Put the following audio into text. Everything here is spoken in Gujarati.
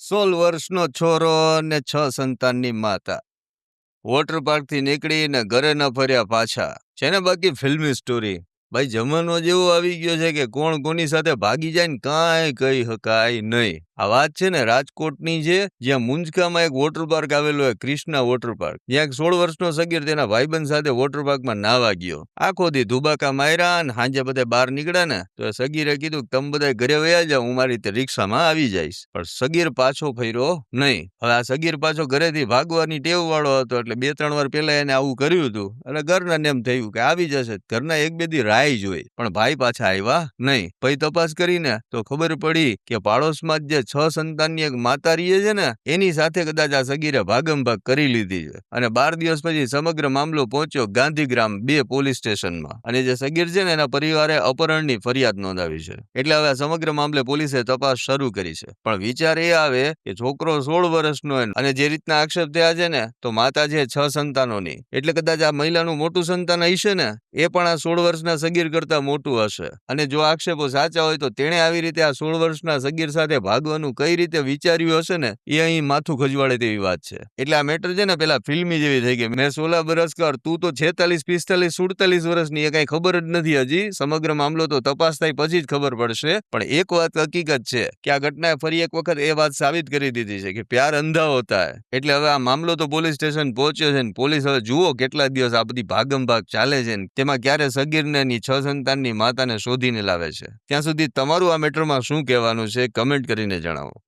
16 વર્ષનો છોરો ને 6 સંતાનની માતા વોટર પાર્કથી નીકળીને ઘરે ન ફર્યા પાછા. છે ને બાકી ફિલ્મી સ્ટોરી. ભાઈ જમાનો જેવો આવી ગયો છે કે કોણ કોની સાથે ભાગી જાય ને કાંઈ કહી શકાય નહીં. આ વાત છે ને રાજકોટની છે, જ્યાં મુંજકામાં એક વોટર પાર્ક આવેલો હોય, ક્રિષ્ના વોટર પાર્ક. જ્યાં 16 વર્ષનો સગીર તેના ભાઈબંધ સાથે વોટર પાર્કમાં નાવા ગયો. આખો દી ધુબાકા માર્યા ને સાંજે બધા બહાર નીકળ્યા ને તો સગીરે કીધું તમે બધા ઘરે વયા જાઓ, હું મારી રીતે રિક્ષામાં આવી જઈશ. પણ સગીર પાછો ફર્યો નહીં. હવે આ સગીર પાછો ઘરેથી ભાગવાની ટેવ વાળો હતો, એટલે 2-3 વાર પહેલા એને આવું કર્યું હતું. એટલે ઘરના એમ થયું કે આવી જશે, ઘરના 1-2 દી રાહ જોઈ, પણ ભાઈ પાછા આવ્યા નહીં. પછી તપાસ કરીને તો ખબર પડી કે પાડોશમાં જે 6 સંતાનની એક માતા રહે છે ને, એની સાથે કદાચ આ સગીરે ભાગમભાગ કરી લીધી છે. અને 12 દિવસ પછી સમગ્ર મામલો પહોંચ્યો ગાંધીગ્રામ 2 પોલીસ સ્ટેશનમાં. અને જે સગીર છે ને એના પરિવારે અપહરણની ફરિયાદ નોંધાવી છે. એટલે હવે આ સમગ્ર મામલે પોલીસે તપાસ શરૂ કરી છે. પણ વિચાર એ આવે કે છોકરો 16 વર્ષનો અને જે રીતના આક્ષેપ થયા છે ને, તો માતા છે 6 સંતાનોની, એટલે કદાચ આ મહિલાનું મોટું સંતાન હશે ને એ પણ આ 16 વર્ષના સગીર કરતા મોટું હશે. અને જો આક્ષેપો સાચા હોય તો તેણે આવી રીતે આ 16 વર્ષના સગીર સાથે ભાગવાનું કઈ રીતે વિચાર્યું હશે ને, એ અહીં માથું ખજવાડે તેવી વાત છે. એટલે આ મેટર છે ને પેલા ફિલ્મી જેવી થઈ ગઈ. મેં 16 વર્ષ કર, તું તો 46, 45, 47 વર્ષની, એ કઈ ખબર જ નથી હજી. સમગ્ર મામલો તો તપાસ થાય પછી જ ખબર પડશે. પણ એક વાત હકીકત છે કે આ ઘટનાએ ફરી એક વખત એ વાત સાબિત કરી દીધી છે કે પ્યાર અંધા હોતા હે. એટલે હવે આ મામલો તો પોલીસ સ્ટેશન પહોંચ્યો છે ને પોલીસ હવે જુઓ કેટલા દિવસ આ બધી ભાગમભાગ ચાલે છે ને તેમાં ક્યારે સગીરને એની 6 સંતાનની માતાને શોધીને લાવે છે. ત્યાં સુધી તમારું આ મેટરમાં શું કહેવાનું છે કમેન્ટ કરીને જણાવો.